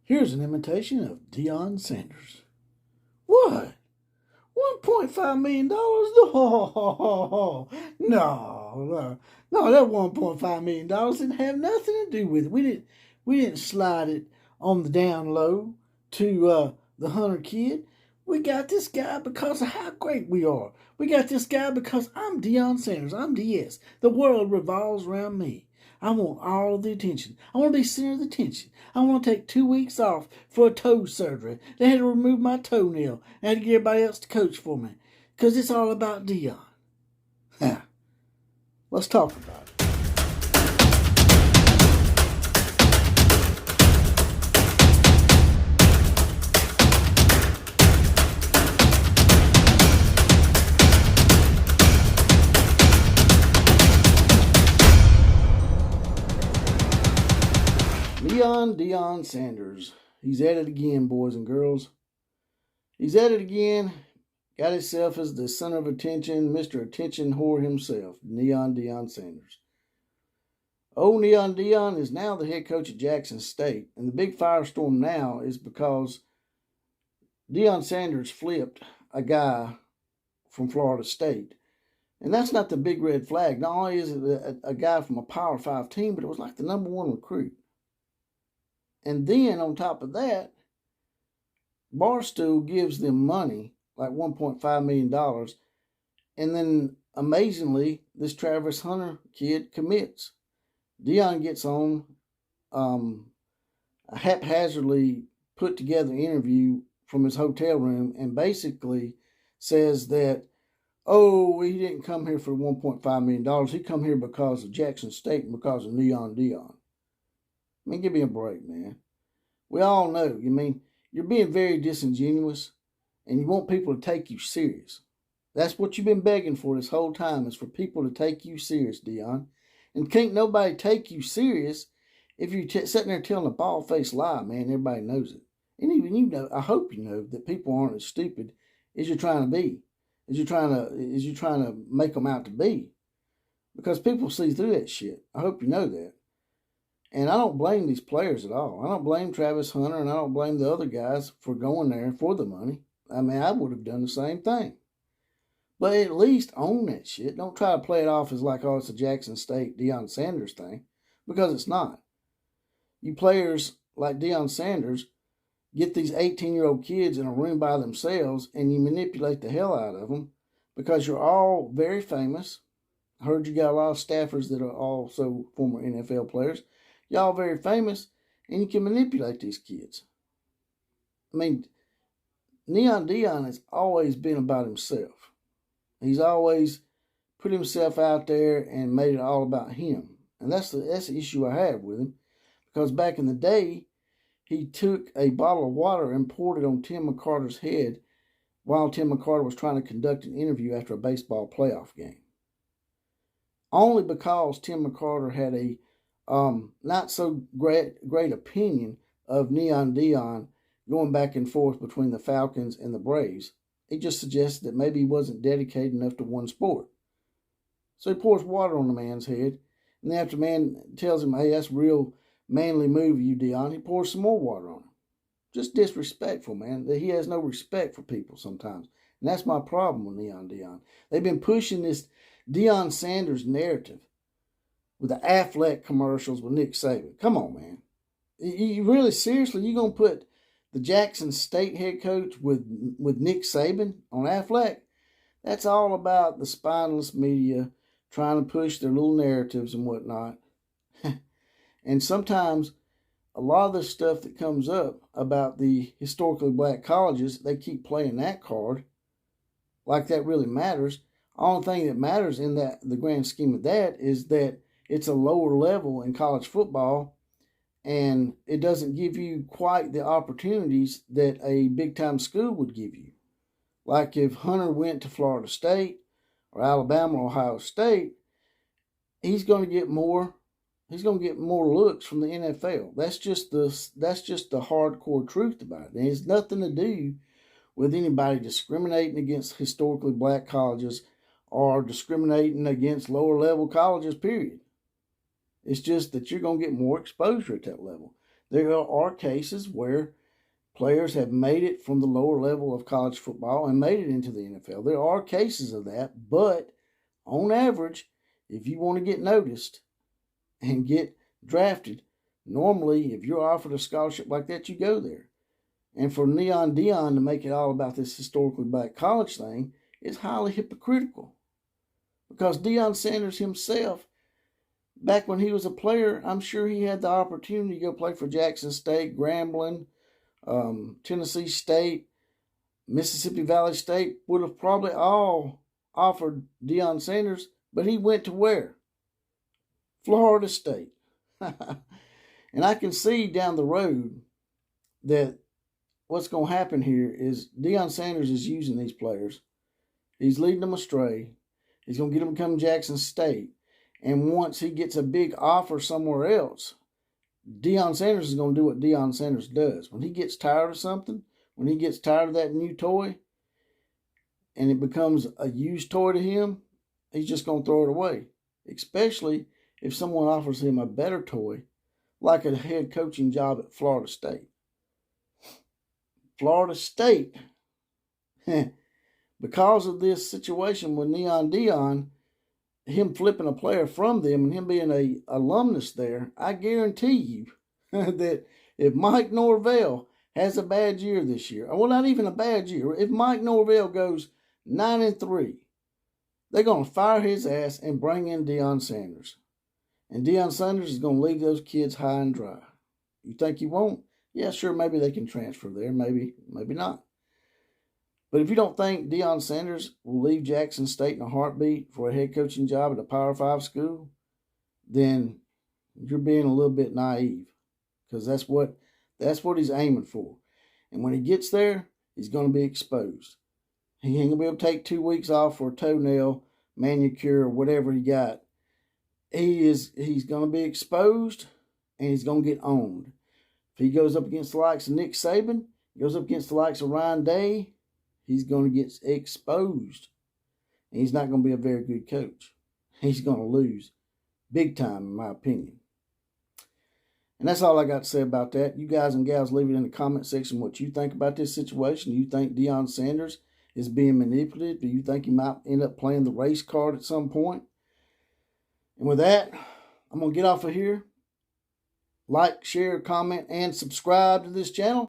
Here's an imitation of Deion Sanders. What? $1.5 million? No, that $1.5 million didn't have nothing to do with it. We didn't slide it on the down low to the Hunter kid. We got this guy because of how great we are. We got this guy because I'm Deion Sanders. I'm DS. The world revolves around me. I want all of the attention. I want to be center of the attention. I want to take 2 weeks off for a toe surgery. They had to remove my toenail. I had to get everybody else to coach for me. Because it's all about Deion. Let's talk about it. Deion Sanders. He's at it again, boys and girls. He's at it again. Got himself as the center of attention, Mr. Attention Whore himself, Deion Sanders. Old Deion is now the head coach at Jackson State. And the big firestorm now is because Deion Sanders flipped a guy from Florida State. And that's not the big red flag. Not only is it a guy from a Power 5 team, but it was like the number one recruit. And then on top of that, Barstool gives them money, like $1.5 million. And then amazingly, this Travis Hunter kid commits. Deion gets on a haphazardly put together interview from his hotel room and basically says that, oh, he didn't come here for $1.5 million. He come here because of Jackson State and because of Deion. I mean, give me a break, man. We all know, you're being very disingenuous and you want people to take you serious. That's what you've been begging for this whole time, is for people to take you serious, Deion. And can't nobody take you serious if you're sitting there telling a bald-faced lie, man. Everybody knows it. And even you know, I hope you know that people aren't as stupid as you're trying to be, as you're trying to make them out to be. Because people see through that shit. I hope you know that. And I don't blame these players at all. I don't blame Travis Hunter, and I don't blame the other guys for going there for the money. I mean, I would have done the same thing. But at least own that shit. Don't try to play it off as like, oh, it's a Jackson State Deion Sanders thing, because it's not. You players like Deion Sanders get these 18-year-old kids in a room by themselves, and you manipulate the hell out of them because you're all very famous. I heard you got a lot of staffers that are also former NFL players. Y'all very famous, and you can manipulate these kids. I mean, Deion has always been about himself. He's always put himself out there and made it all about him. And that's the issue I have with him. Because back in the day, he took a bottle of water and poured it on Tim McCarter's head while Tim McCarter was trying to conduct an interview after a baseball playoff game. Only because Tim McCarter had a not so great opinion of Deion going back and forth between the Falcons and the Braves. He just suggested that maybe he wasn't dedicated enough to one sport. So he pours water on the man's head, and then after the man tells him, hey, that's a real manly move of you, Deion, he pours some more water on him. Just disrespectful, man. He has no respect for people sometimes. And that's my problem with Deion. They've been pushing this Deion Sanders narrative with the Affleck commercials with Nick Saban. Come on, man. You really, seriously, you going to put the Jackson State head coach with Nick Saban on Affleck? That's all about the spineless media trying to push their little narratives and whatnot. And sometimes a lot of the stuff that comes up about the historically black colleges, they keep playing that card like that really matters. The only thing that matters in the grand scheme of that is that it's a lower level in college football, and it doesn't give you quite the opportunities that a big-time school would give you. Like if Hunter went to Florida State or Alabama or Ohio State, he's going to get more looks from the NFL. That's just the hardcore truth about it. And it's nothing to do with anybody discriminating against historically black colleges or discriminating against lower level colleges, period. It's just that you're going to get more exposure at that level. There are cases where players have made it from the lower level of college football and made it into the NFL. There are cases of that, but on average, if you want to get noticed and get drafted, normally if you're offered a scholarship like that, you go there. And for Deion to make it all about this historically black college thing is highly hypocritical. Because Deion Sanders himself, back when he was a player, I'm sure he had the opportunity to go play for Jackson State, Grambling, Tennessee State, Mississippi Valley State, would have probably all offered Deion Sanders, but he went to where? Florida State. And I can see down the road that what's going to happen here is Deion Sanders is using these players. He's leading them astray. He's going to get them to come to Jackson State. And once he gets a big offer somewhere else, Deion Sanders is going to do what Deion Sanders does. When he gets tired of something, when he gets tired of that new toy, and it becomes a used toy to him, he's just going to throw it away. Especially if someone offers him a better toy, like a head coaching job at Florida State. Florida State, because of this situation with Deion, him flipping a player from them and him being a alumnus there, I guarantee you that if Mike Norvell has a bad year this year, well, not even a bad year, if Mike Norvell goes 9-3, they're going to fire his ass and bring in Deion Sanders. And Deion Sanders is going to leave those kids high and dry. You think he won't? Yeah, sure, maybe they can transfer there. Maybe not. But if you don't think Deion Sanders will leave Jackson State in a heartbeat for a head coaching job at a Power 5 school, then you're being a little bit naive, because that's what he's aiming for. And when he gets there, he's going to be exposed. He ain't going to be able to take 2 weeks off for a toenail manicure or whatever he got. He's going to be exposed, and he's going to get owned. If he goes up against the likes of Nick Saban, goes up against the likes of Ryan Day, he's going to get exposed. And he's not going to be a very good coach. He's going to lose big time, in my opinion. And that's all I got to say about that. You guys and gals, leave it in the comment section what you think about this situation. Do you think Deion Sanders is being manipulated? Do you think he might end up playing the race card at some point? And with that, I'm going to get off of here. Like, share, comment, and subscribe to this channel.